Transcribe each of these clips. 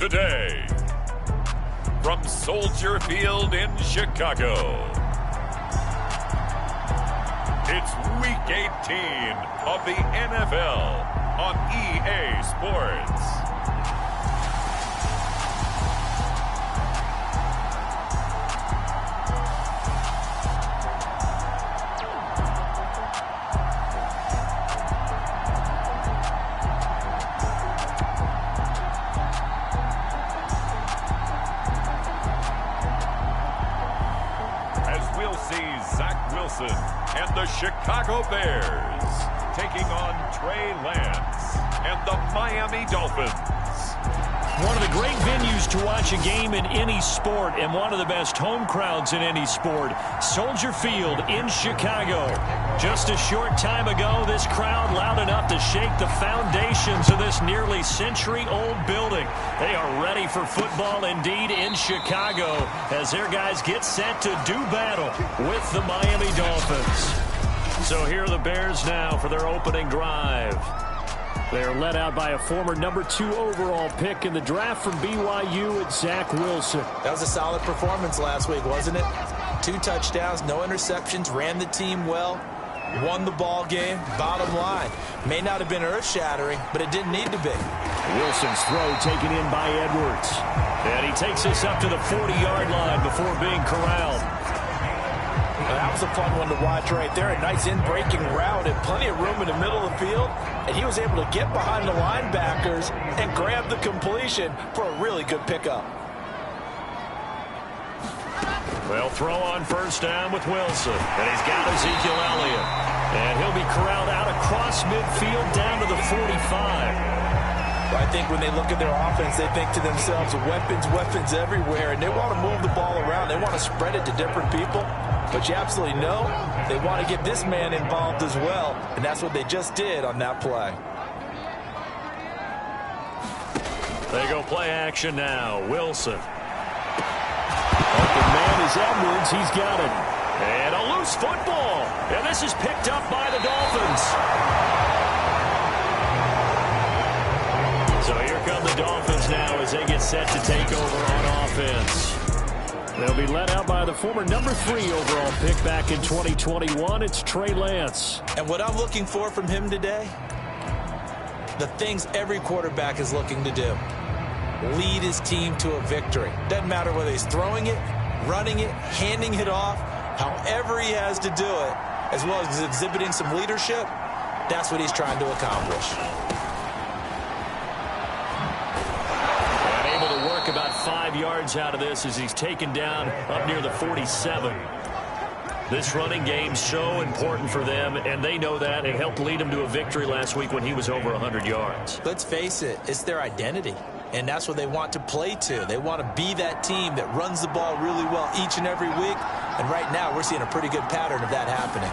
today, from Soldier Field in Chicago, it's Week 18 of the NFL on EA Sports. And the Chicago Bears taking on Trey Lance and the Miami Dolphins. One of the great venues to watch a game in any sport and one of the best home crowds in any sport, Soldier Field in Chicago. Just a short time ago, this crowd loud enough to shake the foundations of this nearly century-old building. They are ready for football indeed in Chicago as their guys get set to do battle with the Miami Dolphins. So here are the Bears now for their opening drive. They're led out by a former number 2 overall pick in the draft from BYU, it's Zach Wilson. That was a solid performance last week, wasn't it? 2 touchdowns, no interceptions, ran the team well, won the ball game. Bottom line, may not have been earth-shattering, but it didn't need to be. Wilson's throw taken in by Edwards. And he takes us up to the 40-yard line before being corralled. That was a fun one to watch right there. A nice in-breaking route and plenty of room in the middle of the field. And he was able to get behind the linebackers and grab the completion for a really good pickup. Well, throw on first down with Wilson. And he's got Ezekiel Elliott. And he'll be corralled out across midfield down to the 45. I think when they look at their offense, they think to themselves, weapons everywhere. And they want to move the ball around. They want to spread it to different people. But you absolutely know they want to get this man involved as well. And that's what they just did on that play. They go play action now. Wilson. Open man is Edwards. He's got it. And a loose football. And this is picked up by the Dolphins. So here come the Dolphins now as they get set to take over on offense. They'll be led out by the former number 3 overall pick back in 2021. It's Trey Lance. And what I'm looking for from him today, the things every quarterback is looking to do. Lead his team to a victory. Doesn't matter whether he's throwing it, running it, handing it off, however he has to do it, as well as exhibiting some leadership, that's what he's trying to accomplish. About 5 yards out of this as he's taken down up near the 47. This running game's so important for them, and they know that. It helped lead them to a victory last week when he was over 100 yards. Let's face it, it's their identity, and that's what they want to play to. They want to be that team that runs the ball really well each and every week, and right now we're seeing a pretty good pattern of that happening.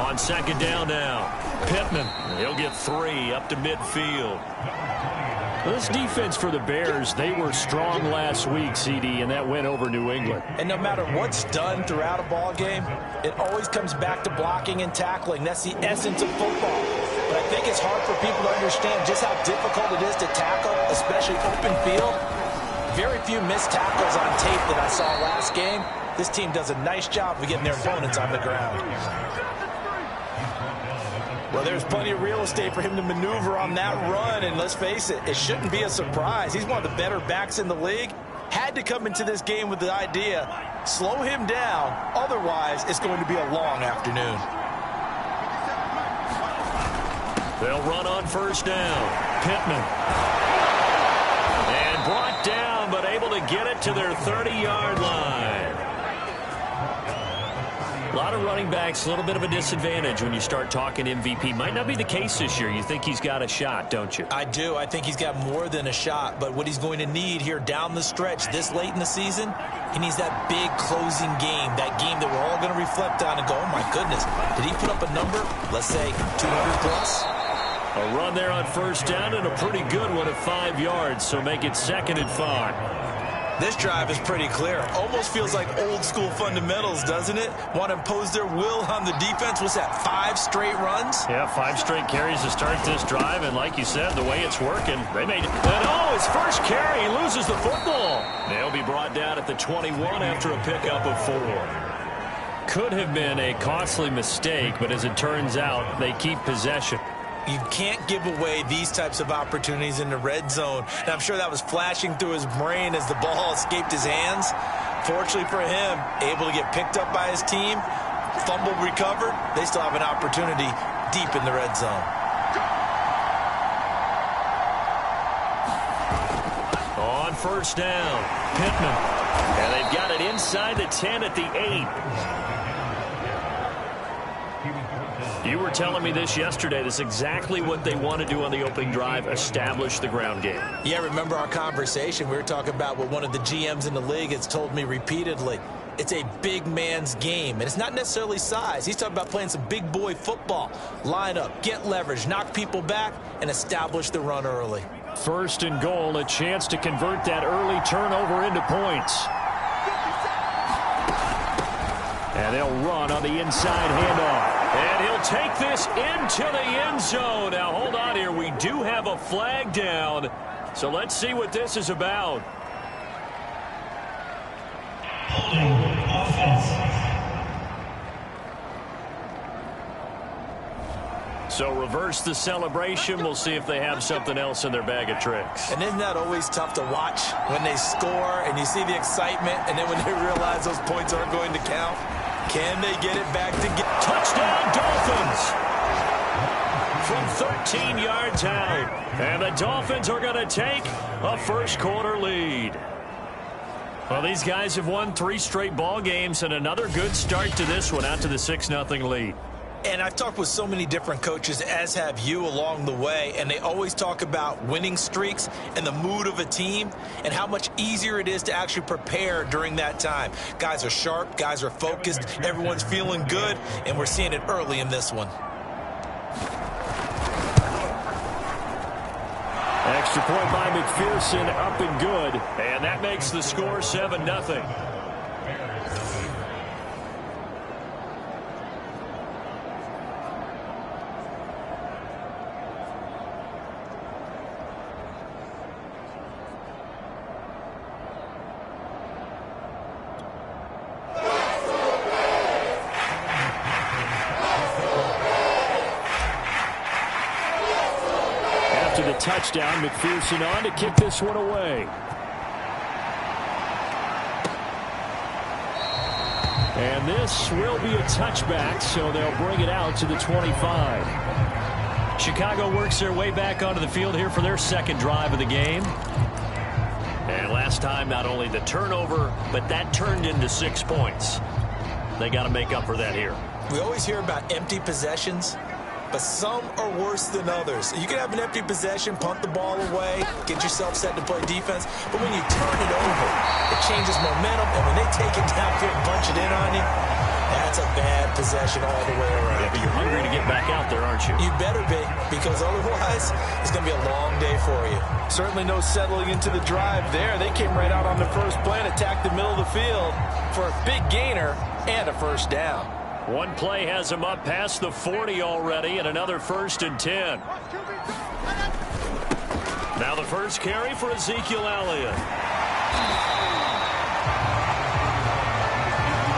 On second down now, Pittman. He'll get 3 up to midfield. This defense for the Bears, they were strong last week, CD, and that went over New England. And no matter what's done throughout a ball game, it always comes back to blocking and tackling. That's the essence of football. But I think it's hard for people to understand just how difficult it is to tackle, especially open field. Very few missed tackles on tape that I saw last game. This team does a nice job of getting their opponents on the ground. Well, there's plenty of real estate for him to maneuver on that run, and let's face it, it shouldn't be a surprise. He's one of the better backs in the league. Had to come into this game with the idea, slow him down, otherwise it's going to be a long afternoon. They'll run on first down. Pittman. And brought down, but able to get it to their 30-yard line. A lot of running backs, a little bit of a disadvantage when you start talking MVP. Might not be the case this year. You think he's got a shot, don't you? I do. I think he's got more than a shot. But what he's going to need here down the stretch this late in the season, he needs that big closing game, that game that we're all going to reflect on and go, oh, my goodness, did he put up a number, let's say, 200 plus? A run there on first down and a pretty good one at 5 yards, so make it 2nd and 5. This drive is pretty clear. Almost feels like old school fundamentals, doesn't it? Want to impose their will on the defense. What's that, 5 straight runs? Yeah, 5 straight carries to start this drive, and like you said, the way it's working, they made it. And oh, his first carry, he loses the football. They'll be brought down at the 21 after a pickup of 4. Could have been a costly mistake, but as it turns out, they keep possession. You can't give away these types of opportunities in the red zone. And I'm sure that was flashing through his brain as the ball escaped his hands. Fortunately for him, able to get picked up by his team, fumble recovered. They still have an opportunity deep in the red zone. On first down, Pittman. And they've got it inside the 10 at the 8. You were telling me this yesterday. This is exactly what they want to do on the opening drive, establish the ground game. Yeah, remember our conversation? We were talking about what one of the GMs in the league has told me repeatedly. It's a big man's game, and it's not necessarily size. He's talking about playing some big boy football. Line up, get leverage, knock people back, and establish the run early. First and goal, a chance to convert that early turnover into points. And they'll run on the inside handoff. And he'll take this into the end zone. Now, hold on here. We do have a flag down. So let's see what this is about. Holding offense. So reverse the celebration. We'll see if they have something else in their bag of tricks. And isn't that always tough to watch when they score and you see the excitement, and then when they realize those points aren't going to count? Can they get it back to get touchdown Dolphins from 13 yards out, and the Dolphins are going to take a first quarter lead. Well, these guys have won 3 straight ball games, and another good start to this one, out to the 6-0 lead. And I've talked with so many different coaches, as have you, along the way, and they always talk about winning streaks and the mood of a team and how much easier it is to actually prepare during that time. Guys are sharp, guys are focused, everyone's feeling good, and we're seeing it early in this one. Extra point by McPherson, up and good, and that makes the score 7-0. Touchdown, McPherson on to kick this one away. And this will be a touchback, so they'll bring it out to the 25. Chicago works their way back onto the field here for their second drive of the game. And last time, not only the turnover, but that turned into 6 points. They got to make up for that here. We always hear about empty possessions, but some are worse than others. You can have an empty possession, punt the ball away, get yourself set to play defense, but when you turn it over, it changes momentum, and when they take it downfield and punch it in on you, that's a bad possession all the way around. Yeah, but you're hungry to get back out there, aren't you? You better be, because otherwise it's going to be a long day for you. Certainly no settling into the drive there. They came right out on the first play and attacked the middle of the field for a big gainer and a first down. One play has him up past the 40 already, and another 1st and 10. Now the first carry for Ezekiel Elliott.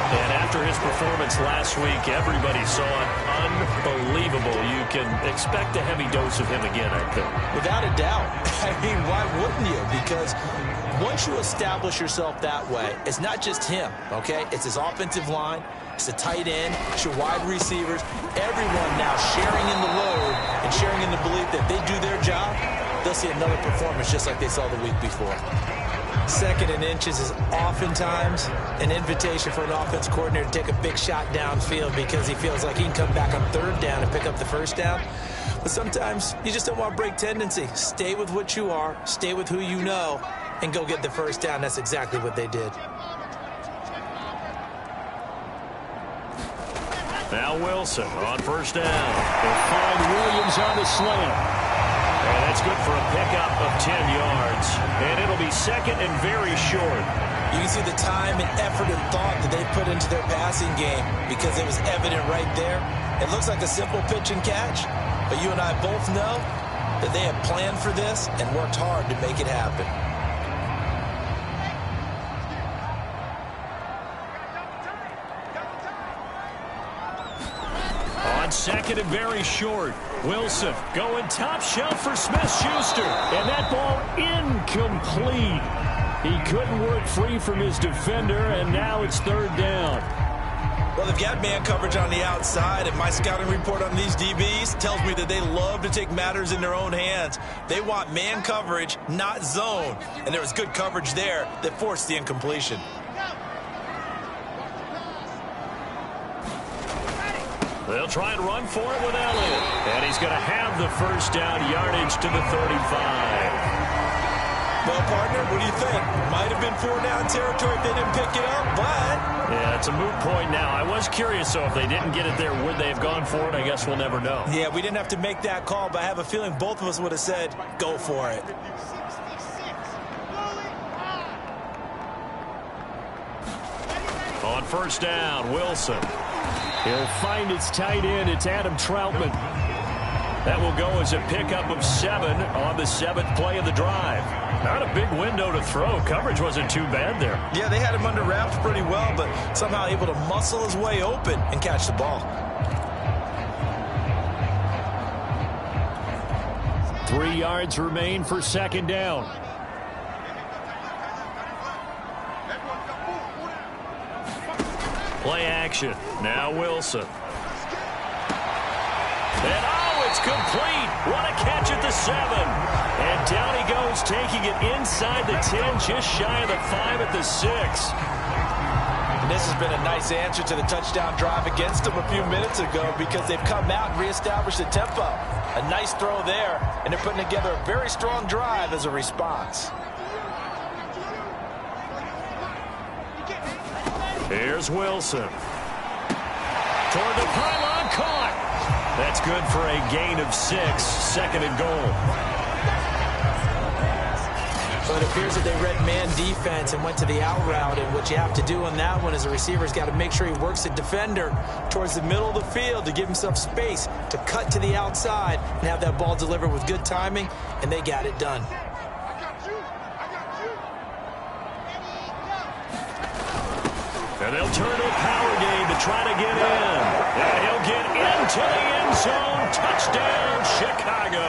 And after his performance last week, everybody saw it. Unbelievable. You can expect a heavy dose of him again, I think. Without a doubt. I mean, why wouldn't you? Because once you establish yourself that way, it's not just him, okay? It's his offensive line. It's the tight end, it's your wide receivers, everyone now sharing in the load and sharing in the belief that they do their job, they'll see another performance just like they saw the week before. 2nd and inches is oftentimes an invitation for an offense coordinator to take a big shot downfield because he feels like he can come back on 3rd down and pick up the first down. But sometimes you just don't want to break tendency. Stay with what you are, stay with who you know, and go get the first down. That's exactly what they did. Now Wilson on first down. They'll find Williams on the slant. And that's good for a pickup of 10 yards. And it'll be second and very short. You can see the time and effort and thought that they put into their passing game because it was evident right there. It looks like a simple pitch and catch, but you and I both know that they have planned for this and worked hard to make it happen. On second and very short, Wilson going top shelf for Smith-Schuster. And that ball incomplete. He couldn't work free from his defender, and now it's third down. Well, they've got man coverage on the outside, and my scouting report on these DBs tells me that they love to take matters in their own hands. They want man coverage, not zone. And there was good coverage there that forced the incompletion. They'll try and run for it with Elliott. And he's going to have the first down yardage to the 35. Well, partner, what do you think? Might have been 4-down territory if they didn't pick it up, but... Yeah, it's a moot point now. I was curious, so if they didn't get it there, would they have gone for it? I guess we'll never know. Yeah, we didn't have to make that call, but I have a feeling both of us would have said, go for it. On first down, Wilson. He'll find its tight end. It's Adam Troutman. That will go as a pickup of 7 on the 7th play of the drive. Not a big window to throw. Coverage wasn't too bad there. Yeah, they had him under wraps pretty well, but somehow able to muscle his way open and catch the ball. 3 yards remain for second down. Play action. Now Wilson. And it's complete. What a catch at the 7. And down he goes, taking it inside the 10, just shy of the 5 at the 6. And this has been a nice answer to the touchdown drive against them a few minutes ago because they've come out and reestablished the tempo. A nice throw there, and they're putting together a very strong drive as a response. Here's Wilson. Toward the pylon, caught. That's good for a gain of 6, second and goal. So it appears that they read man defense and went to the out route, and what you have to do on that one is a receiver's got to make sure he works the defender towards the middle of the field to give himself space to cut to the outside and have that ball delivered with good timing, and they got it done. And they'll turn to a power game to try to get in. And he'll get into the end zone. Touchdown, Chicago.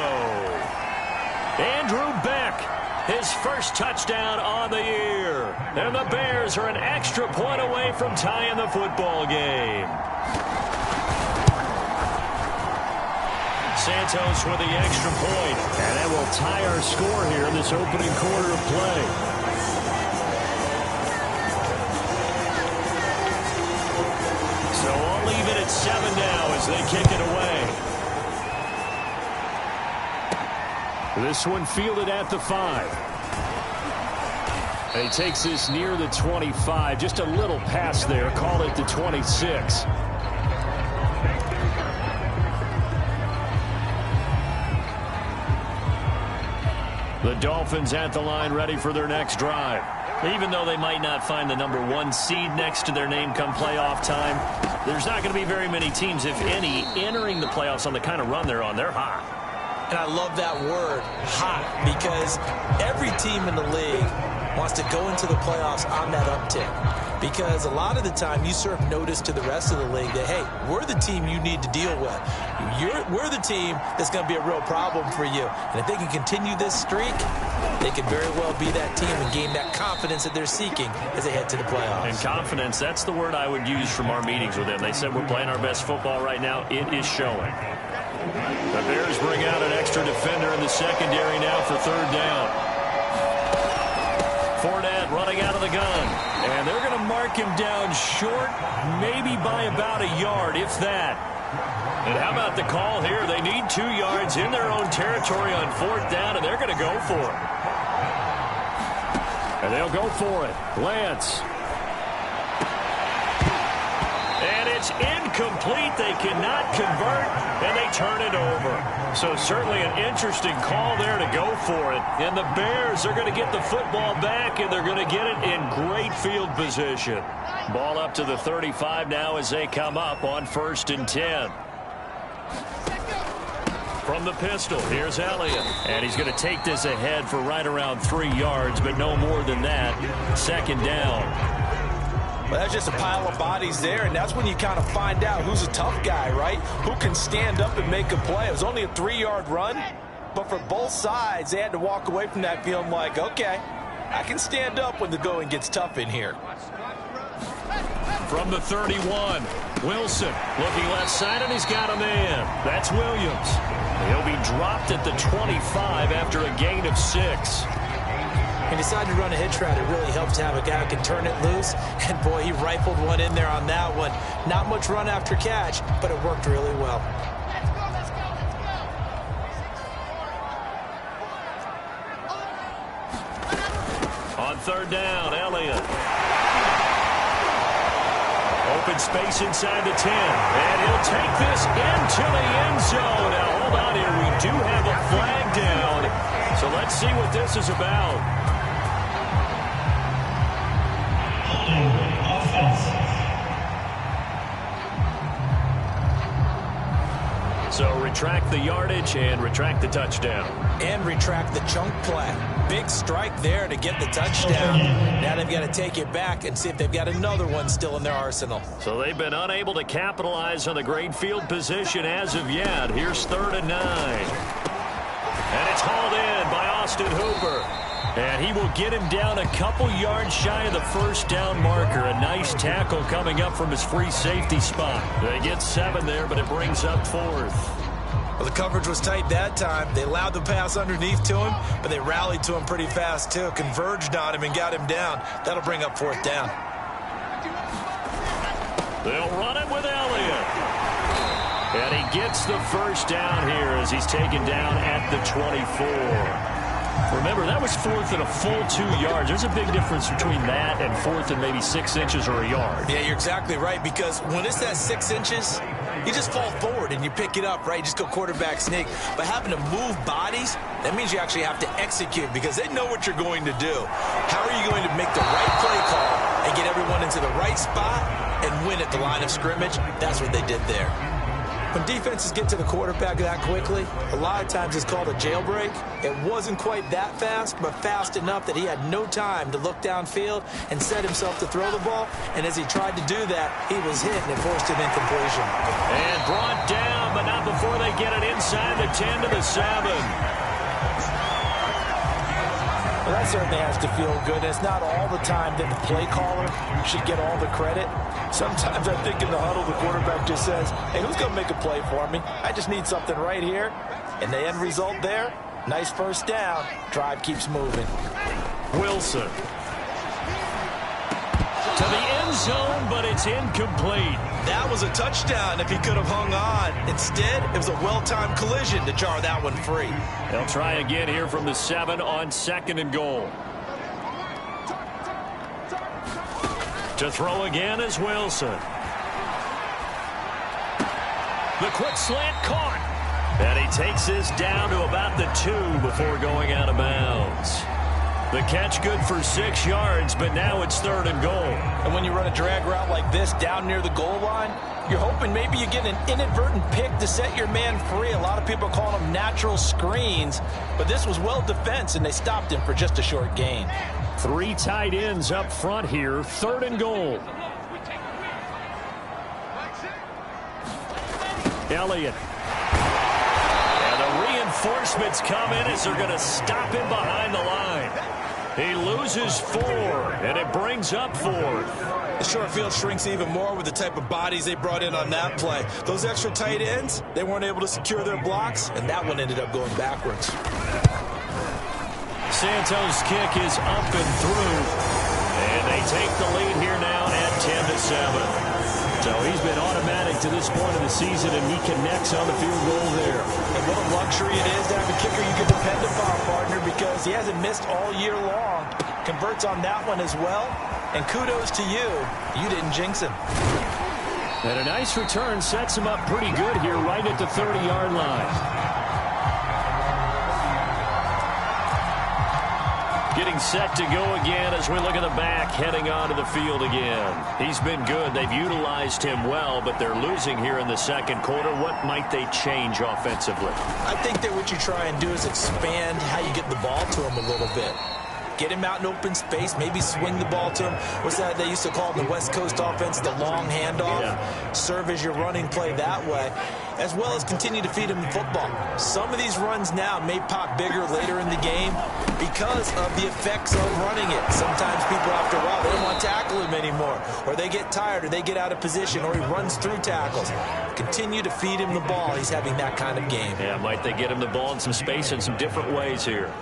Andrew Beck, his first touchdown on the year. And the Bears are an extra point away from tying the football game. Santos with the extra point. And that will tie our score here in this opening quarter of play. So I'll leave it at 7 now as they kick it away. This one fielded at the 5. And he takes this near the 25. Just a little pass there. Call it the 26. The Dolphins at the line ready for their next drive. Even though they might not find the number 1 seed next to their name come playoff time, there's not going to be very many teams, if any, entering the playoffs on the kind of run they're on. They're hot. And I love that word, hot, because every team in the league wants to go into the playoffs on that uptick. Because a lot of the time you serve notice to the rest of the league that, hey, we're the team you need to deal with. We're the team that's going to be a real problem for you. And if they can continue this streak, they could very well be that team and gain that confidence that they're seeking as they head to the playoffs. And confidence, that's the word I would use from our meetings with them. They said we're playing our best football right now. It is showing. The Bears bring out an extra defender in the secondary now for third down. Fournette running out of the gun. And they're going to mark him down short, maybe by about a yard, if that. And how about the call here? They need 2 yards in their own territory on fourth down, and they're going to go for it. And they'll go for it. Lance. And It's incomplete. They cannot convert, and they turn it over. So certainly an interesting call there to go for it. And the Bears are going to get the football back, and they're going to get it in great field position. Ball up to the 35 now as they come up on 1st and 10. From the pistol, here's Elliott. And he's going to take this ahead for right around 3 yards, but no more than that. 2nd down. Well, that's just a pile of bodies there, and that's when you kind of find out who's a tough guy, right? Who can stand up and make a play. It was only a 3-yard run, but for both sides, they had to walk away from that feeling like, okay, I can stand up when the going gets tough in here. From the 31, Wilson looking left side, and he's got a man. That's Williams. He'll be dropped at the 25 after a gain of 6. He decided to run a hitch route. It really helps to have a guy who can turn it loose. And, boy, he rifled one in there on that one. Not much run after catch, but it worked really well. On 3rd down, Elliott. Open space inside the 10. And he'll take this into the end zone. Now, hold on here. We do have a flag down. So let's see what this is about. So retract the yardage and retract the touchdown. And retract the chunk play. Big strike there to get the touchdown. Now they've got to take it back and see if they've got another one still in their arsenal. So they've been unable to capitalize on the great field position as of yet. Here's 3rd and 9. And it's hauled in by Austin Hooper. And he will get him down a couple yards shy of the 1st down marker. A nice tackle coming up from his free safety spot. They get 7 there, but it brings up 4th. Well, the coverage was tight that time. They allowed the pass underneath to him, but they rallied to him pretty fast, too. Converged on him and got him down. That'll bring up 4th down. They'll run it with Elliott. And he gets the 1st down here as he's taken down at the 24. Remember, that was 4th and a full 2 yards. There's a big difference between that and 4th and maybe 6 inches or a yard. Yeah, you're exactly right, because when it's that 6 inches, you just fall forward and you pick it up, right? You just go quarterback sneak. But having to move bodies, that means you actually have to execute because they know what you're going to do. How are you going to make the right play call and get everyone into the right spot and win at the line of scrimmage? That's what they did there. When defenses get to the quarterback that quickly, a lot of times it's called a jailbreak. It wasn't quite that fast, but fast enough that he had no time to look downfield and set himself to throw the ball. And as he tried to do that, he was hit and it forced an incompletion. And brought down, but not before they get it inside the 10 to the 7. Well, that certainly has to feel good. It's not all the time that the play caller should get all the credit. Sometimes I think in the huddle, the quarterback just says, hey, who's going to make a play for me? I just need something right here. And the end result there, nice 1st down. Drive keeps moving. Wilson. To the end zone, but it's incomplete. That was a touchdown if he could have hung on. Instead, it was a well-timed collision to jar that one free. They'll try again here from the 7 on 2nd and goal. To throw again is Wilson. The quick slant caught. And he takes this down to about the 2 before going out of bounds. The catch good for 6 yards, but now it's 3rd and goal. And when you run a drag route like this down near the goal line, you're hoping maybe you get an inadvertent pick to set your man free. A lot of people call them natural screens, but this was well defense, and they stopped him for just a short gain. 3 tight ends up front here, 3rd and goal. Elliott. And the reinforcements come in as they're going to stop him behind the line. He loses 4, and it brings up 4th. The short field shrinks even more with the type of bodies they brought in on that play. Those extra tight ends, they weren't able to secure their blocks, and that one ended up going backwards. Santos' kick is up and through, and they take the lead here now at 10-7. So he's been automatic to this point of the season, and he connects on the field goal there. And what a luxury it is to have a kicker you can depend upon, partner, because he hasn't missed all year long. Converts on that one as well. And kudos to you. You didn't jinx him. And a nice return sets him up pretty good here right at the 30-yard line. Getting set to go again as we look at the back heading onto the field again. He's been good. They've utilized him well, but they're losing here in the second quarter. What might they change offensively? I think that what you try and do is expand how you get the ball to him a little bit. Get him out in open space, maybe swing the ball to him. What's that they used to call in the West Coast offense, the long handoff? Yeah. Serve as your running play that way, as well as continue to feed him the football. Some of these runs now may pop bigger later in the game because of the effects of running it. Sometimes people, after a while, they don't want to tackle him anymore, or they get tired, or they get out of position, or he runs through tackles. Continue to feed him the ball. He's having that kind of game. Yeah, might they get him the ball in some space in some different ways here.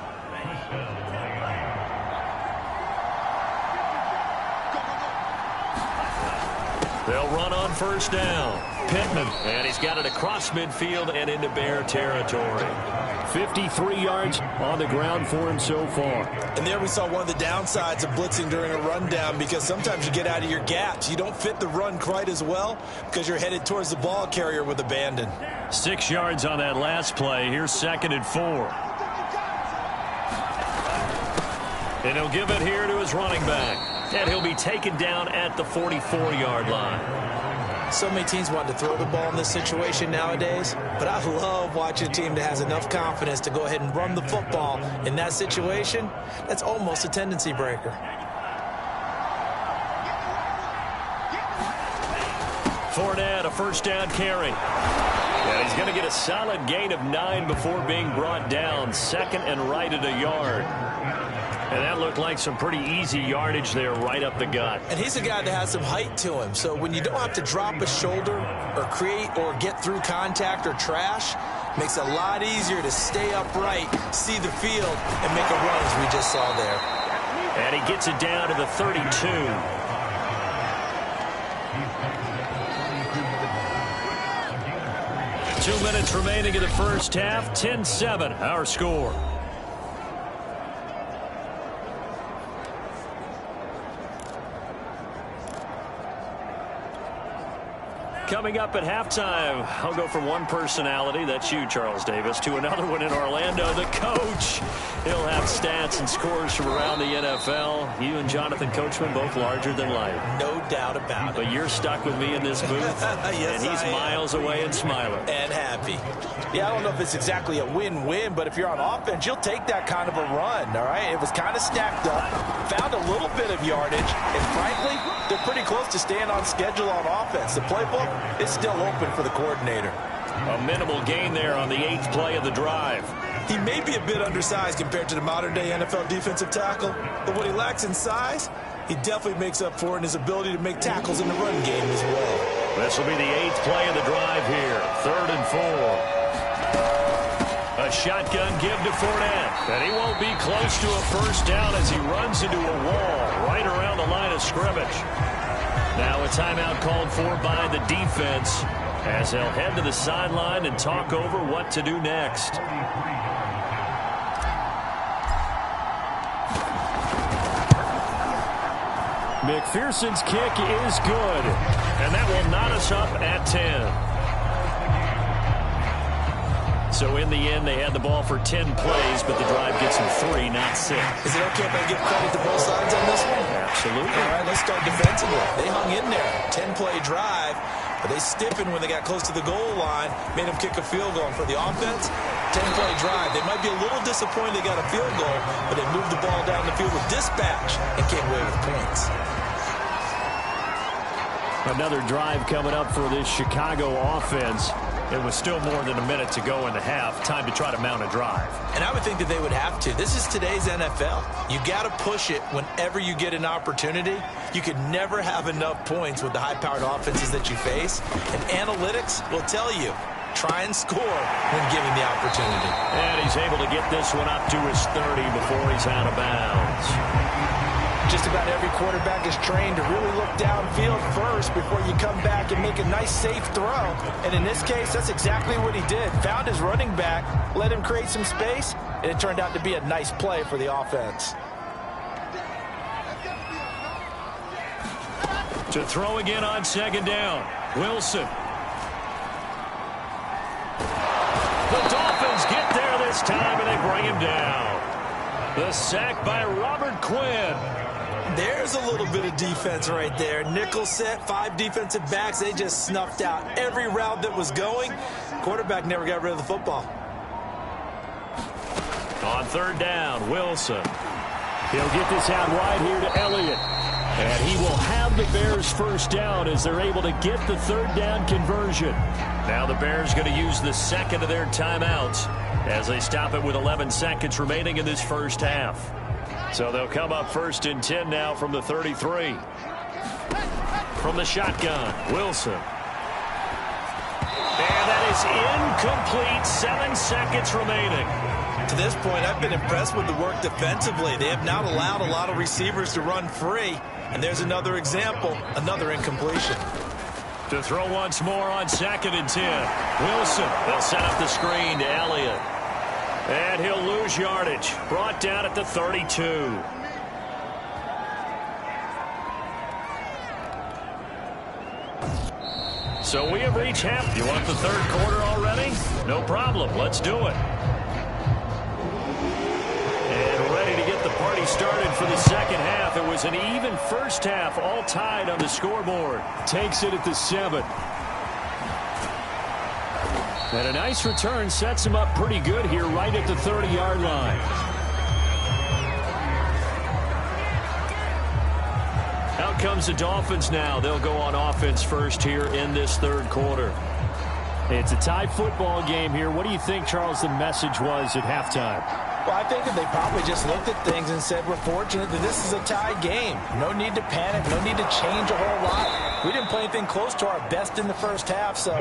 They'll run on first down. Pittman, and he's got it across midfield and into Bear territory. 53 yards on the ground for him so far. And there we saw one of the downsides of blitzing during a rundown, because sometimes you get out of your gaps. You don't fit the run quite as well because you're headed towards the ball carrier with abandon. 6 yards on that last play. Here's 2nd and 4. And he'll give it here to his running back. And he'll be taken down at the 44-yard line. So many teams want to throw the ball in this situation nowadays, but I love watching a team that has enough confidence to go ahead and run the football in that situation. That's almost a tendency breaker. Fournette, a first down carry. And he's going to get a solid gain of 9 before being brought down. 2nd and right at a yard. And that looked like some pretty easy yardage there right up the gut. And he's a guy that has some height to him. So when you don't have to drop a shoulder or create or get through contact or trash, makes it a lot easier to stay upright, see the field, and make a run as we just saw there. And he gets it down to the 32. Two minutes remaining in the first half. 10-7, our score. Coming up at halftime, I'll go from one personality, that's you, Charles Davis, to another one in Orlando, the coach. He'll have stats and scores from around the NFL. You and Jonathan Coachman, both larger than life. No doubt about it. But you're stuck with me in this booth, yes, and he's miles away and smiling. And happy. Yeah, I don't know if it's exactly a win-win, but if you're on offense, you'll take that kind of a run, all right? It was kind of stacked up, found a little bit of yardage, and frankly, they're pretty close to staying on schedule on offense. The playbook is still open for the coordinator. A minimal gain there on the 8th play of the drive. He may be a bit undersized compared to the modern-day NFL defensive tackle, but what he lacks in size, he definitely makes up for in his ability to make tackles in the run game as well. This will be the 8th play of the drive here. 3rd and 4. A shotgun give to Fournette. And he won't be close to a first down as he runs into a wall right around the line of scrimmage. Now a timeout called for by the defense as they'll head to the sideline and talk over what to do next. McPherson's kick is good, and that will knot us up at 10. So in the end, they had the ball for 10 plays, but the drive gets them 3, not 6. Is it okay if I give credit to both sides on this one? Absolutely. All right, let's start defensively. They hung in there. 10-play drive, but they stiffened when they got close to the goal line, made them kick a field goal. And for the offense, 10-play drive. They might be a little disappointed they got a field goal, but they moved the ball down the field with dispatch and came away with points. Another drive coming up for this Chicago offense. It was still more than a minute to go in the half. Time to try to mount a drive. And I would think that they would have to. This is today's NFL. You got to push it whenever you get an opportunity. You could never have enough points with the high-powered offenses that you face. And analytics will tell you, try and score when given the opportunity. And he's able to get this one up to his 30 before he's out of bounds. Just about every quarterback is trained to really look downfield first before you come back and make a nice, safe throw. And in this case, that's exactly what he did. Found his running back, let him create some space, and it turned out to be a nice play for the offense. To throw again on second down. Wilson. The Dolphins get there this time, and they bring him down. The sack by Robert Quinn. There's a little bit of defense right there. Nickel set, 5 defensive backs. They just snuffed out every route that was going. Quarterback never got rid of the football. On third down, Wilson. He'll get this out wide here to Elliott. And he will have the Bears first down as they're able to get the third down conversion. Now the Bears going to use the second of their timeouts as they stop it with 11 seconds remaining in this first half. So they'll come up first and 10 now from the 33. From the shotgun, Wilson. And that is incomplete. 7 seconds remaining. To this point, I've been impressed with the work defensively. They have not allowed a lot of receivers to run free. And there's another example, another incompletion. To throw once more on 2nd and 10. Wilson, they'll set up the screen to Elliott. And he'll lose yardage. Brought down at the 32. So we have reached half. You want the third quarter already? No problem. Let's do it. And ready to get the party started for the second half. It was an even first half, all tied on the scoreboard. Takes it at the 7. And a nice return sets him up pretty good here right at the 30-yard line. Out comes the Dolphins now. They'll go on offense first here in this third quarter. It's a tie football game here. What do you think, Charles, the message was at halftime? Well, I think that they probably just looked at things and said, we're fortunate that this is a tie game. No need to panic. No need to change a whole lot. We didn't play anything close to our best in the first half, so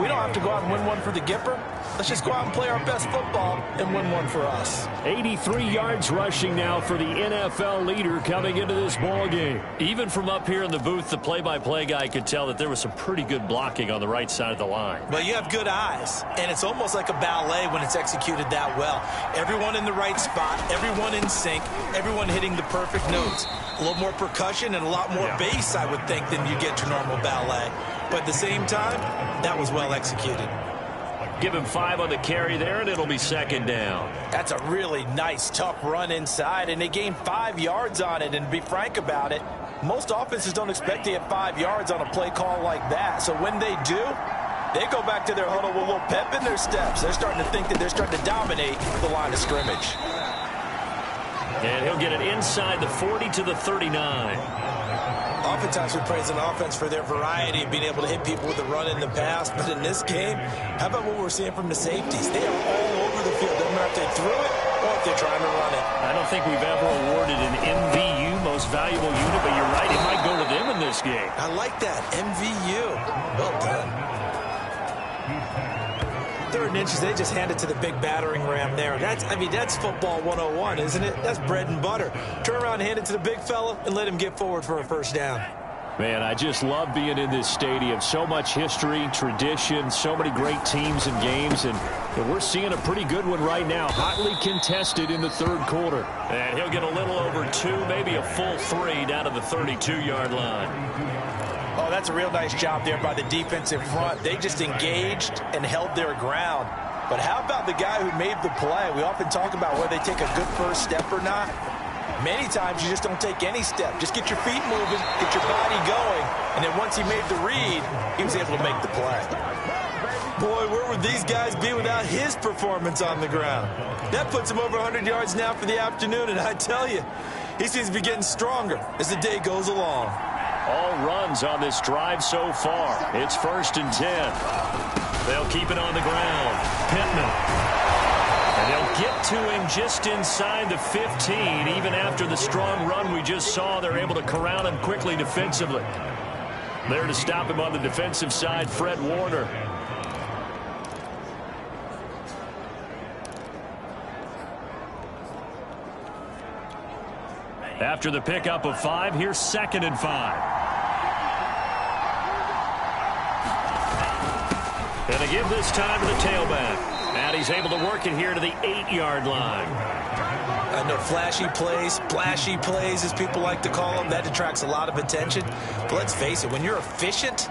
we don't have to go out and win one for the Gipper. Let's just go out and play our best football and win one for us. 83 yards rushing now for the NFL leader coming into this ball game. Even from up here in the booth, the play-by-play guy could tell that there was some pretty good blocking on the right side of the line. Well, you have good eyes, and it's almost like a ballet when it's executed that well. Everyone in the right spot, everyone in sync, everyone hitting the perfect notes. A little more percussion and a lot more bass, I would think, than you get your normal ballet. But at the same time, that was well executed. Give him 5 on the carry there, and it'll be second down. That's a really nice, tough run inside, and they gained 5 yards on it. And to be frank about it, most offenses don't expect to get 5 yards on a play call like that. So when they do, they go back to their huddle with a little pep in their steps. They're starting to think that they're starting to dominate the line of scrimmage. And he'll get it inside the 40 to the 39. Oftentimes we praise an offense for their variety of being able to hit people with the run in the pass. But in this game, how about what we're seeing from the safeties? They are all over the field. Doesn't matter if they threw it or if they're trying to run it. I don't think we've ever awarded an MVU, most valuable unit, but you're right, it might go to them in this game. I like that, MVU. Well done. 3rd and inches, they just hand it to the big battering ram there. That's football 101, isn't it? That's bread and butter. Turn around and hand it to the big fella and let him get forward for a first down. Man, I just love being in this stadium. So much history, tradition, so many great teams and games, and we're seeing a pretty good one right now. Hotly contested in the third quarter. And he'll get a little over 2, maybe a full 3 down to the 32-yard line. Oh, that's a real nice job there by the defensive front. They just engaged and held their ground. But how about the guy who made the play? We often talk about whether they take a good first step or not. Many times you just don't take any step. Just get your feet moving, get your body going, and then once he made the read, he was able to make the play. Boy, where would these guys be without his performance on the ground? That puts him over 100 yards now for the afternoon, and I tell you, he seems to be getting stronger as the day goes along. All runs on this drive so far. It's 1st and 10. They'll keep it on the ground. Pittman. And they'll get to him just inside the 15. Even after the strong run we just saw, they're able to corral him quickly defensively. There to stop him on the defensive side, Fred Warner. After the pickup of 5, here's 2nd and 5. And they give this time to the tailback. And he's able to work it here to the 8-yard line. I know flashy plays, splashy plays, as people like to call them, that attracts a lot of attention. But let's face it, when you're efficient,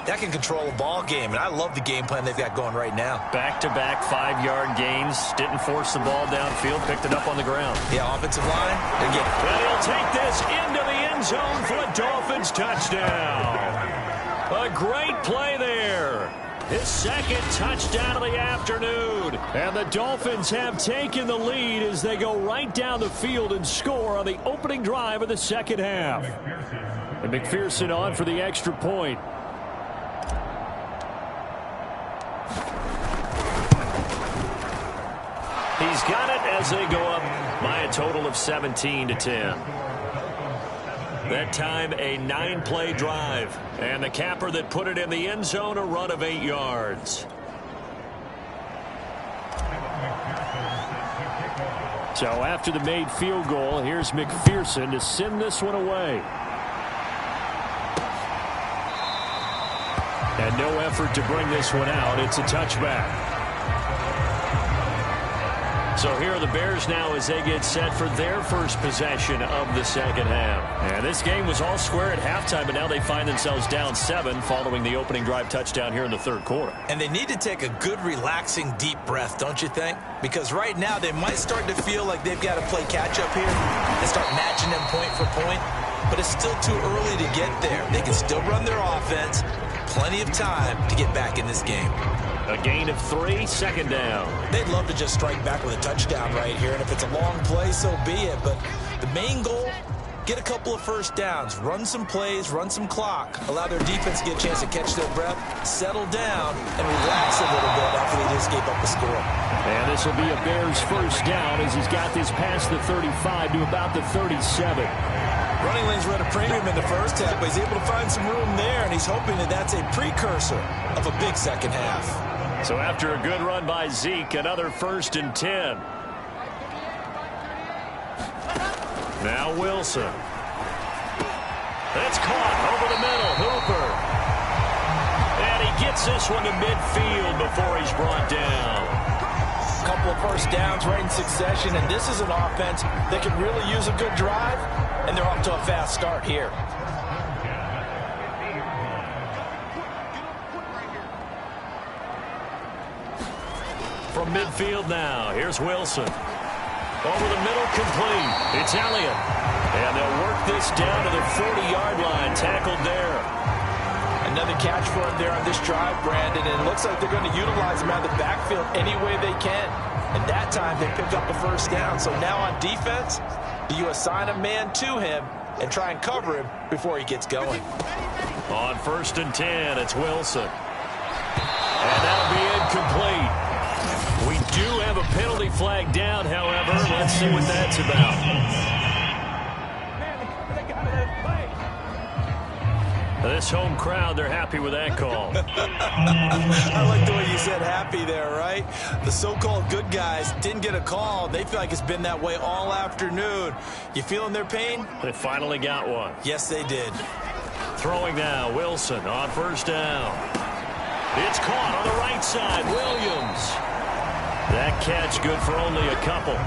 that can control a ball game, and I love the game plan they've got going right now. Back-to-back 5-yard gains. Didn't force the ball downfield. Picked it up on the ground. Yeah, offensive line, they get it. And he'll take this into the end zone for a Dolphins touchdown. A great play there. His second touchdown of the afternoon. And the Dolphins have taken the lead as they go right down the field and score on the opening drive of the second half. And McPherson on for the extra point. He's got it as they go up by a total of 17-10. That time, a 9-play drive. And the capper that put it in the end zone, a run of 8 yards. So after the made field goal, here's McPherson to send this one away. And no effort to bring this one out. It's a touchback. So here are the Bears now as they get set for their first possession of the second half. And this game was all square at halftime, but now they find themselves down 7 following the opening drive touchdown here in the third quarter. And they need to take a good, relaxing, deep breath, don't you think? Because right now they might start to feel like they've got to play catch-up here and start matching them point for point. But it's still too early to get there. They can still run their offense. Plenty of time to get back in this game. A gain of 3, second down. They'd love to just strike back with a touchdown right here, and if it's a long play, so be it. But the main goal, get a couple of first downs, run some plays, run some clock, allow their defense to get a chance to catch their breath, settle down, and relax a little bit after they just gave up the score. And this will be a Bears first down as he's got this past the 35 to about the 37. Running lanes were at a premium in the first half, but he's able to find some room there, and he's hoping that that's a precursor of a big second half. So after a good run by Zeke, another 1st and 10. Now Wilson. That's caught over the middle. Hooper. And he gets this one to midfield before he's brought down. Couple of first downs right in succession, and this is an offense that can really use a good drive, and they're off to a fast start here. From midfield now, here's Wilson. Over the middle, complete. It's Elliott. And they'll work this down to the 40-yard line, tackled there. Another catch for him there on this drive, Brandon, and it looks like they're going to utilize him out of the backfield any way they can. And that time, they pick up the first down. So now on defense, do you assign a man to him and try and cover him before he gets going? On 1st and 10, it's Wilson. And that'll be incomplete. We do have a penalty flag down, however. Let's see what that's about. This home crowd, they're happy with that call. I like the way you said happy there, right? The so-called good guys didn't get a call. They feel like it's been that way all afternoon. You feeling their pain? They finally got one. Yes, they did. Throwing now, Wilson on 1st down. It's caught on the right side, Williams. That catch good for only a couple.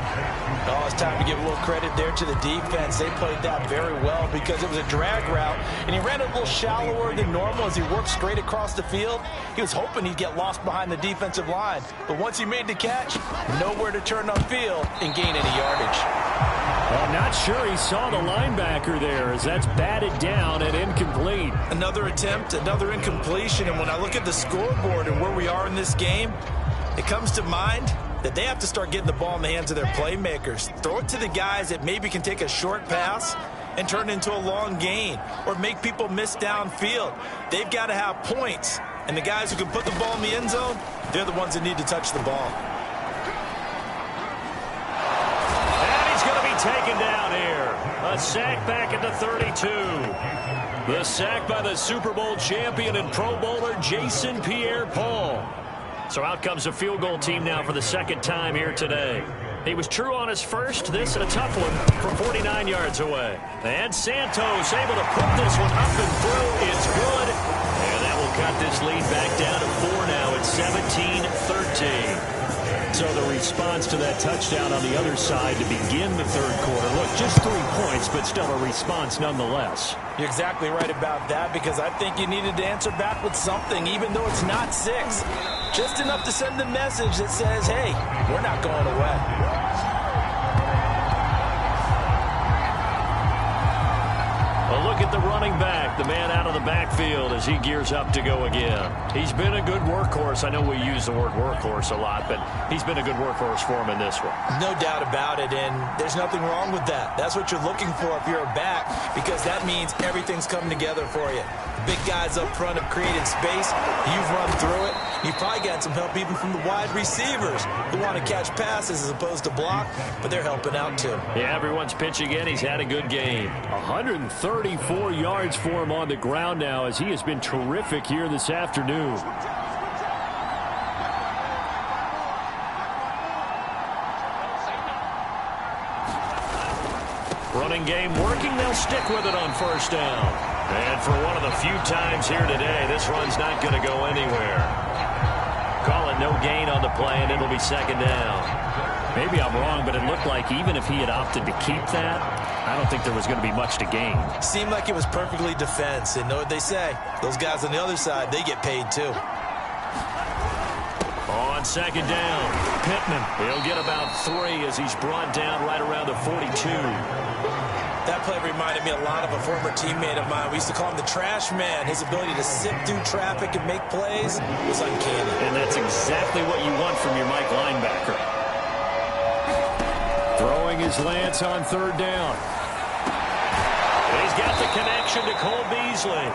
Oh, it's time to give a little credit there to the defense. They played that very well because it was a drag route, and he ran a little shallower than normal as he worked straight across the field. He was hoping he'd get lost behind the defensive line, but once he made the catch, nowhere to turn upfield and gain any yardage. I'm not sure he saw the linebacker there as that's batted down and incomplete. Another attempt, another incompletion, and when I look at the scoreboard and where we are in this game, it comes to mind that they have to start getting the ball in the hands of their playmakers. Throw it to the guys that maybe can take a short pass and turn it into a long gain or make people miss downfield. They've got to have points, and the guys who can put the ball in the end zone, they're the ones that need to touch the ball. And he's going to be taken down here. A sack back at the 32. The sack by the Super Bowl champion and Pro Bowler Jason Pierre-Paul. So out comes a field goal team now for the second time here today. He was true on his first. This a tough one from 49 yards away. And Santos able to put this one up and through. It's good. And that will cut this lead back down to 4 now. It's 17-13. So the response to that touchdown on the other side to begin the third quarter. Look, just 3 points, but still a response nonetheless. You're exactly right about that, because I think you needed to answer back with something, even though it's not 6. Just enough to send a message that says, hey, we're not going away. A look at the running back, the man out of the backfield as he gears up to go again. He's been a good workhorse. I know we use the word workhorse a lot, but he's been a good workhorse for him in this one. No doubt about it, and there's nothing wrong with that. That's what you're looking for if you're a back, because that means everything's coming together for you. The big guys up front have created space. You've run through it. You've probably got some help even from the wide receivers who want to catch passes as opposed to block, but they're helping out too. Yeah, everyone's pitching in. He's had a good game. 134 yards for him on the ground now as he has been terrific here this afternoon. Running game working. They'll stick with it on first down. And for one of the few times here today, this run's not going to go anywhere. Call it no gain on the play, and it'll be second down. Maybe I'm wrong, but it looked like even if he had opted to keep that, I don't think there was going to be much to gain. Seemed like it was perfectly defense, and know what they say? Those guys on the other side, they get paid too. On second down, Pittman. He'll get about 3 as he's brought down right around the 42. That play reminded me a lot of a former teammate of mine. We used to call him the trash man. His ability to sift through traffic and make plays was uncanny. And that's exactly what you want from your Mike linebacker. Throwing his Lance on third down. He's got the connection to Cole Beasley.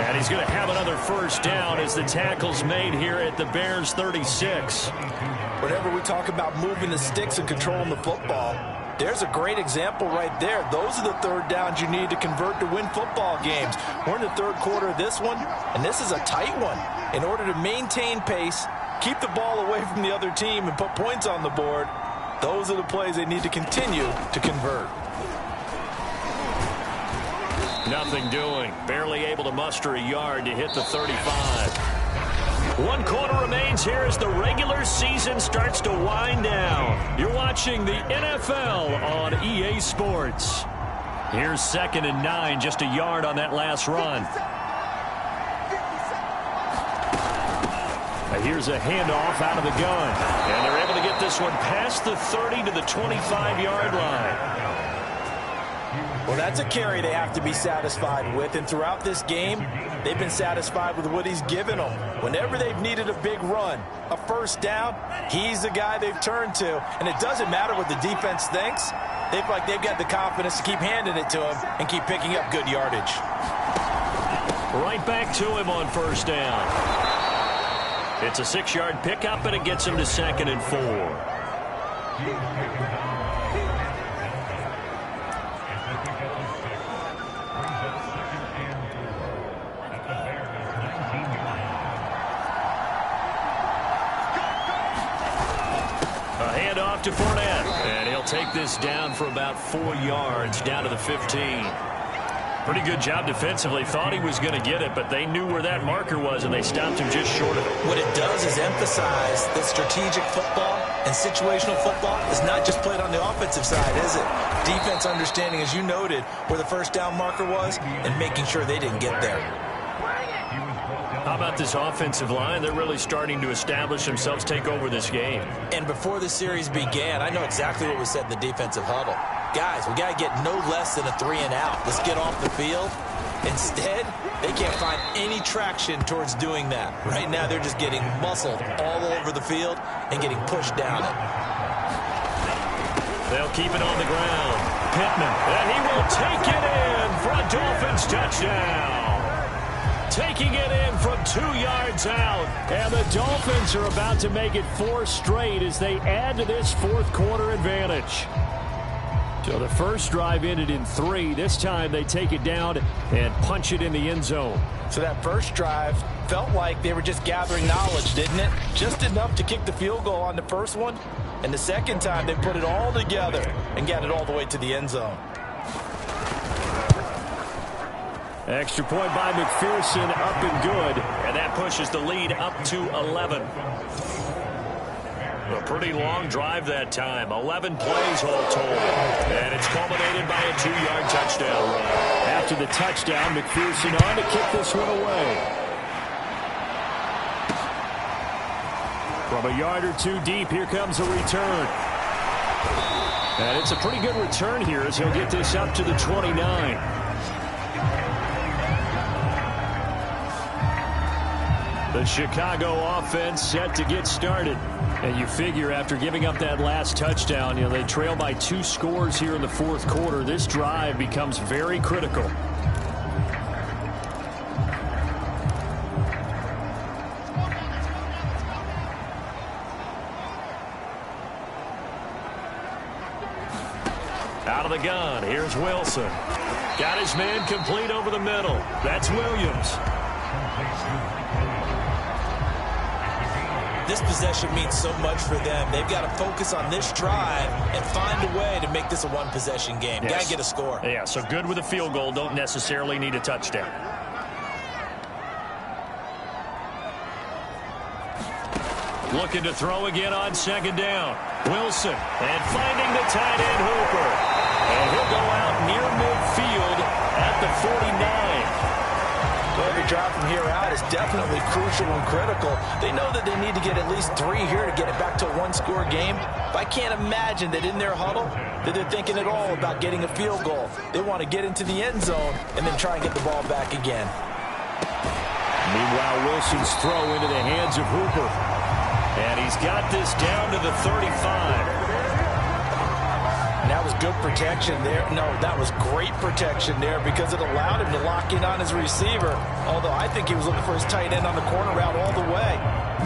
And he's going to have another first down as the tackle's made here at the Bears 36. Whenever we talk about moving the sticks and controlling the football, there's a great example right there. Those are the third downs you need to convert to win football games. We're in the third quarter of this one, and this is a tight one. In order to maintain pace, keep the ball away from the other team, and put points on the board, those are the plays they need to continue to convert. Nothing doing. Barely able to muster a yard to hit the 35. 1 quarter remains here as the regular season starts to wind down. You're watching the NFL on EA Sports. Here's 2nd and 9, just a yard on that last run. Here's a handoff out of the gun. And they're able to get this one past the 30 to the 25-yard line. Well, that's a carry they have to be satisfied with, and throughout this game, they've been satisfied with what he's given them. Whenever they've needed a big run, a first down, he's the guy they've turned to, and it doesn't matter what the defense thinks. They feel like they've got the confidence to keep handing it to him and keep picking up good yardage. Right back to him on first down. It's a 6-yard pickup, and it gets him to 2nd and 4. To Fournette, and he'll take this down for about 4 yards, down to the 15. Pretty good job defensively. Thought he was going to get it, but they knew where that marker was, and they stopped him just short of it. What it does is emphasize that strategic football and situational football is not just played on the offensive side, is it? Defense understanding, as you noted, where the first down marker was and making sure they didn't get there. How about this offensive line? They're really starting to establish themselves, take over this game. And before the series began, I know exactly what was said in the defensive huddle. Guys, we got to get no less than a 3 and out. Let's get off the field. Instead, they can't find any traction towards doing that. Right now, they're just getting muscled all over the field and getting pushed down it. They'll keep it on the ground. Pittman, and he will take it in for a Dolphins touchdown. Taking it in from 2 yards out. And the Dolphins are about to make it 4 straight as they add to this fourth quarter advantage. So the first drive ended in 3. This time they take it down and punch it in the end zone. So that first drive felt like they were just gathering knowledge, didn't it? Just enough to kick the field goal on the first one. And the second time they put it all together and got it all the way to the end zone. Extra point by McPherson, up and good. And that pushes the lead up to 11. A pretty long drive that time. 11 plays all told. And it's culminated by a 2-yard touchdown run. After the touchdown, McPherson on to kick this one away. From a yard or two deep, here comes a return. And it's a pretty good return here as he'll get this up to the 29. The Chicago offense set to get started. And you figure after giving up that last touchdown, they trail by 2 scores here in the fourth quarter. This drive becomes very critical. Out of the gun, here's Wilson. Got his man complete over the middle. That's Williams. This possession means so much for them. They've got to focus on this drive and find a way to make this a one-possession game. Yes. Got to get a score. Yeah, so good with a field goal. Don't necessarily need a touchdown. Looking to throw again on second down. Wilson, and finding the tight end Hooper. And he'll go out near midfield at the 49. Every drive from here out is definitely crucial and critical. They know that they need to get at least 3 here to get it back to a one-score game. But I can't imagine that in their huddle that they're thinking at all about getting a field goal. They want to get into the end zone and then try and get the ball back again. Meanwhile, Wilson's throw into the hands of Hooper. And he's got this down to the 35. And that was good protection there. No, that was great protection there because it allowed him to lock in on his receiver. Although I think he was looking for his tight end on the corner route all the way.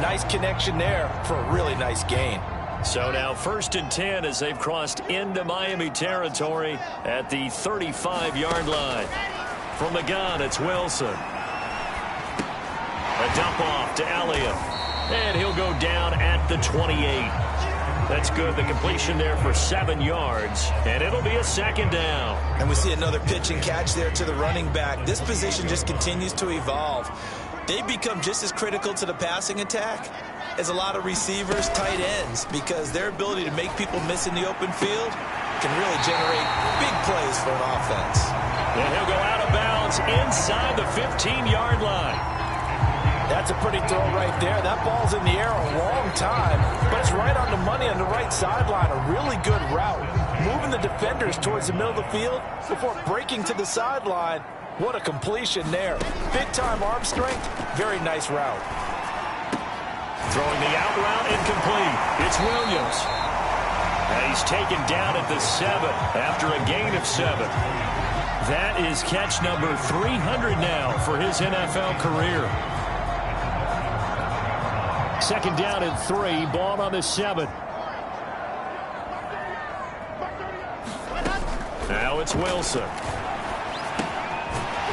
Nice connection there for a really nice gain. So now 1st and 10 as they've crossed into Miami territory at the 35-yard line. From the gun, it's Wilson. A dump off to Elliott. And he'll go down at the 28. That's good. The completion there for 7 yards. And it'll be a 2nd down. And we see another pitch and catch there to the running back. This position just continues to evolve. They become just as critical to the passing attack as a lot of receivers, tight ends, because their ability to make people miss in the open field can really generate big plays for an offense. And he'll go out of bounds inside the 15-yard line. That's a pretty throw right there. That ball's in the air a long time, but it's right on the money on the right sideline. A really good route. Moving the defenders towards the middle of the field before breaking to the sideline. What a completion there. Big-time arm strength. Very nice route. Throwing the out route incomplete. It's Williams. And he's taken down at the 7 after a gain of 7. That is catch number 300 now for his NFL career. 2nd down and 3. Ball on the 7. Now it's Wilson.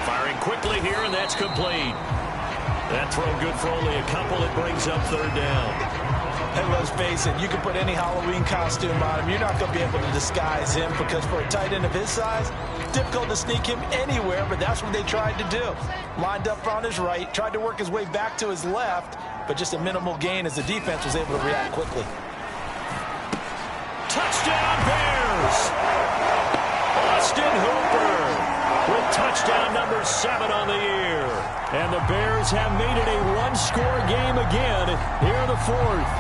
Firing quickly here, and that's complete. That throw good for only a couple. It brings up 3rd down. And let's face it, you can put any Halloween costume on him. You're not going to be able to disguise him because for a tight end of his size, difficult to sneak him anywhere, but that's what they tried to do. Lined up on his right, tried to work his way back to his left, but just a minimal gain as the defense was able to react quickly. Touchdown Bears! Austin Hooper with touchdown number 7 on the year. And the Bears have made it a one-score game again here in the 4th.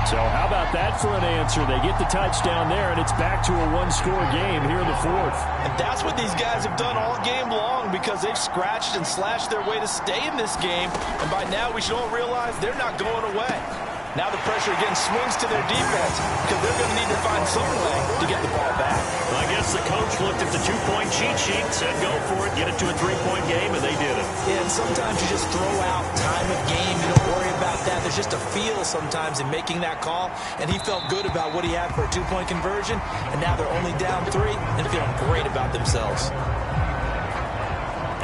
So how about that for an answer? They get the touchdown there, and it's back to a one-score game here in the 4th. And that's what these guys have done all game long because they've scratched and slashed their way to stay in this game. And by now, we should all realize they're not going away. Now the pressure again swings to their defense because they're going to need to find some way to get the ball back. Well, I guess the coach looked at the 2-point cheat sheet, said go for it, get it to a 3-point game, and they did it. Yeah, and sometimes you just throw out time of game. You don't worry about that. There's just a feel sometimes in making that call, and he felt good about what he had for a 2-point conversion, and now they're only down 3 and feeling great about themselves.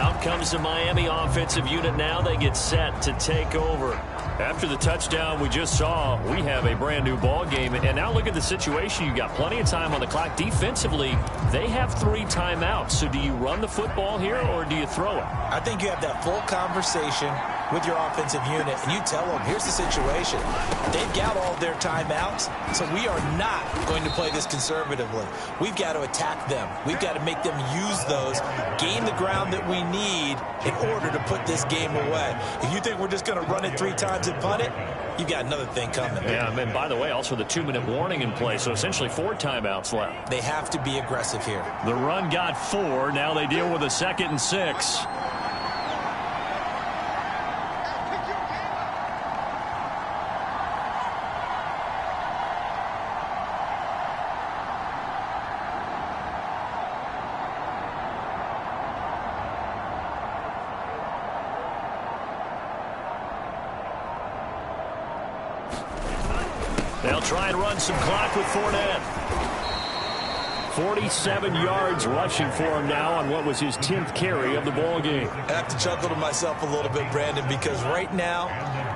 Out comes the Miami offensive unit now. They get set to take over. After the touchdown we just saw, we have a brand new ball game. And now look at the situation. You got plenty of time on the clock. Defensively, they have 3 timeouts. So do you run the football here or do you throw it? I think you have that full conversation with your offensive unit and you tell them, here's the situation. They've got all their timeouts, so we are not going to play this conservatively. We've got to attack them. We've got to make them use those, gain the ground that we need in order to put this game away. If you think we're just going to run it 3 times and punt it, you've got another thing coming. Yeah, and by the way, also the 2-minute warning in play, so essentially 4 timeouts left. They have to be aggressive here. The run got 4. Now they deal with a 2nd and 6. They'll try and run some clock with Fournette. 47 yards rushing for him now on what was his 10th carry of the ball game. I have to chuckle to myself a little bit, Brandon, because right now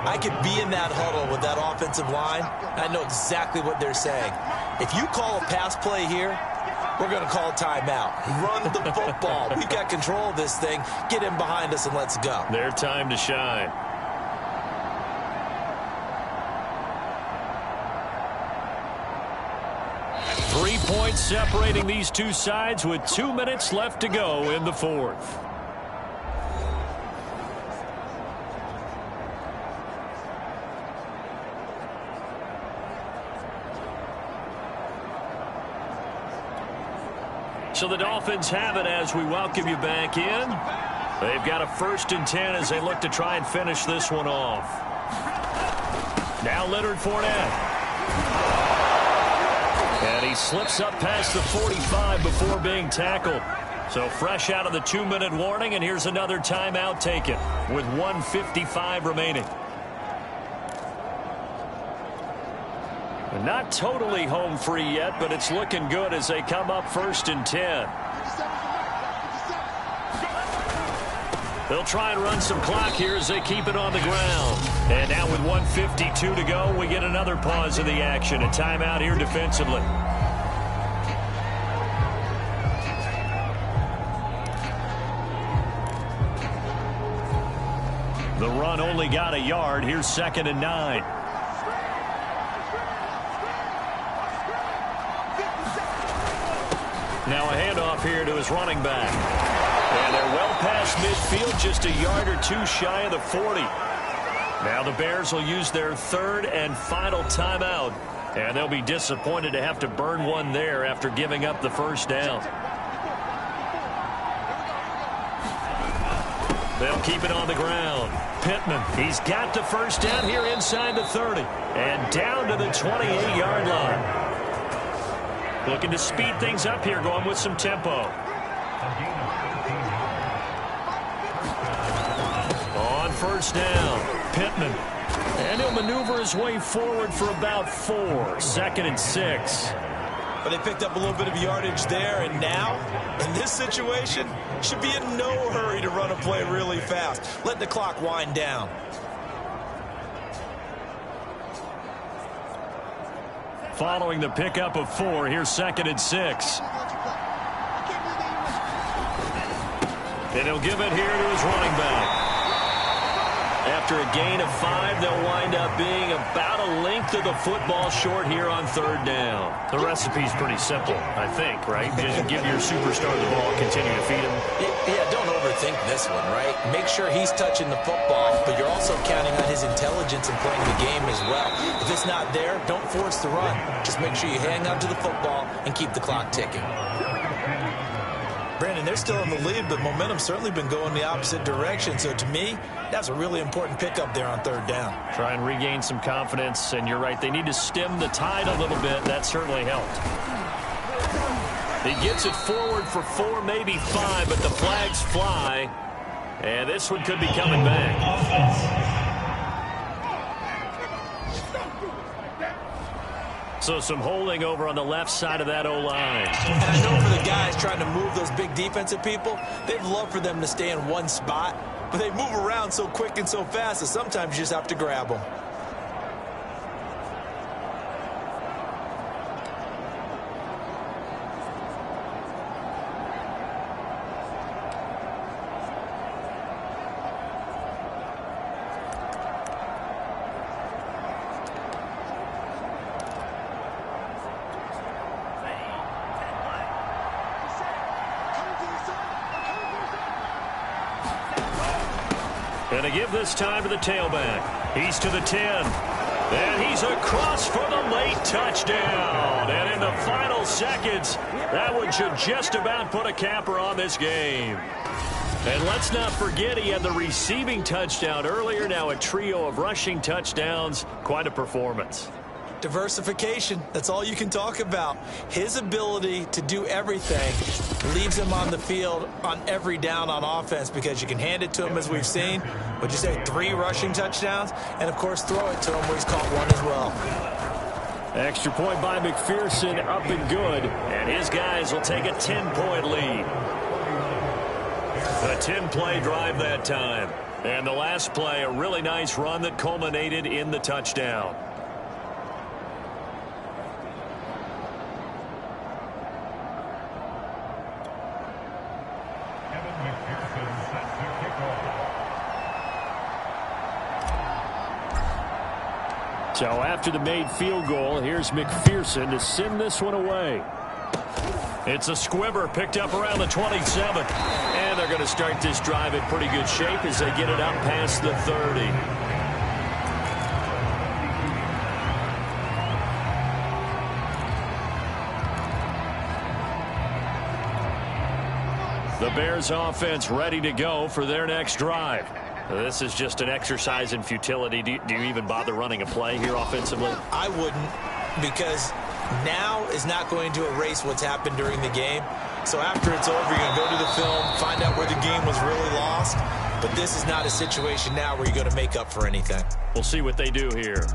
I could be in that huddle with that offensive line. I know exactly what they're saying. If you call a pass play here, we're going to call a timeout. Run the football. We've got control of this thing. Get in behind us and let's go. Their time to shine. Three points separating these two sides with 2 minutes left to go in the 4th. So the Dolphins have it as we welcome you back in. They've got a 1st and 10 as they look to try and finish this one off. Now Leonard Fournette. And he slips up past the 45 before being tackled. So fresh out of the 2-minute warning, and here's another timeout taken with 1:55 remaining. Not totally home free yet, but it's looking good as they come up 1st and 10. They'll try and run some clock here as they keep it on the ground. And now with 1:52 to go, we get another pause in the action. A timeout here defensively. The run only got a yard. Here's 2nd and 9. Now a handoff here to his running back. And they're well past midfield, just a yard or 2 shy of the 40. Now the Bears will use their 3rd and final timeout. And they'll be disappointed to have to burn one there after giving up the 1st down. They'll keep it on the ground. Pittman, he's got the 1st down here inside the 30. And down to the 28-yard line. Looking to speed things up here, going with some tempo. On 1st down, Pittman. And he'll maneuver his way forward for about 4. 2nd and 6. But they picked up a little bit of yardage there, and now, in this situation, should be in no hurry to run a play really fast. Let the clock wind down. Following the pickup of 4, here's 2nd and 6. And he'll give it here to his running back. After a gain of 5, they'll wind up being about a length of the football short here on 3rd down. The recipe's pretty simple, I think, right? Just give your superstar the ball, continue to feed him. Yeah, don't overthink this one, right? Make sure he's touching the football, but you're also counting on his intelligence in playing the game as well. If it's not there, don't force the run. Just make sure you hang on to the football and keep the clock ticking. Brandon, they're still in the lead, but momentum's certainly been going the opposite direction. So to me, that's a really important pickup there on 3rd down. Try and regain some confidence, and you're right, they need to stem the tide a little bit. That certainly helped. He gets it forward for 4, maybe 5, but the flags fly. And this one could be coming back. So some holding over on the left side of that O-line. And I know for the guys trying to move those big defensive people, they'd love for them to stay in one spot, but they move around so quick and so fast that sometimes you just have to grab them. And to give this time to the tailback. He's to the 10. And he's across for the late touchdown. And in the final seconds, that one should just about put a capper on this game. And let's not forget he had the receiving touchdown earlier. Now a trio of rushing touchdowns. Quite a performance. Diversification, that's all you can talk about. His ability to do everything leaves him on the field on every down on offense because you can hand it to him as we've seen. Would you say 3 rushing touchdowns? And, of course, throw it to him where he's caught one as well. Extra point by McPherson, up and good. And his guys will take a 10-point lead. A 10-play drive that time. And the last play, a really nice run that culminated in the touchdown. So after the made field goal, here's McPherson to send this one away. It's a squibber picked up around the 27. And they're going to start this drive in pretty good shape as they get it up past the 30. The Bears offense ready to go for their next drive. This is just an exercise in futility. Do you even bother running a play here offensively? I wouldn't, because now is not going to erase what's happened during the game. So after it's over, you're going to go to the film, find out where the game was really lost. But this is not a situation now where you're going to make up for anything. We'll see what they do here.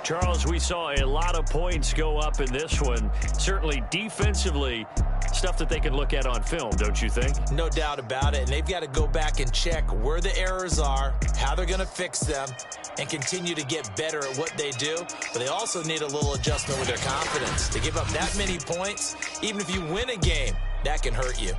Charles, we saw a lot of points go up in this one. Certainly defensively, stuff that they can look at on film, don't you think? No doubt about it. And they've got to go back and check where the errors are, how they're going to fix them, and continue to get better at what they do. But they also need a little adjustment with their confidence. To give up that many points, even if you win a game, that can hurt you.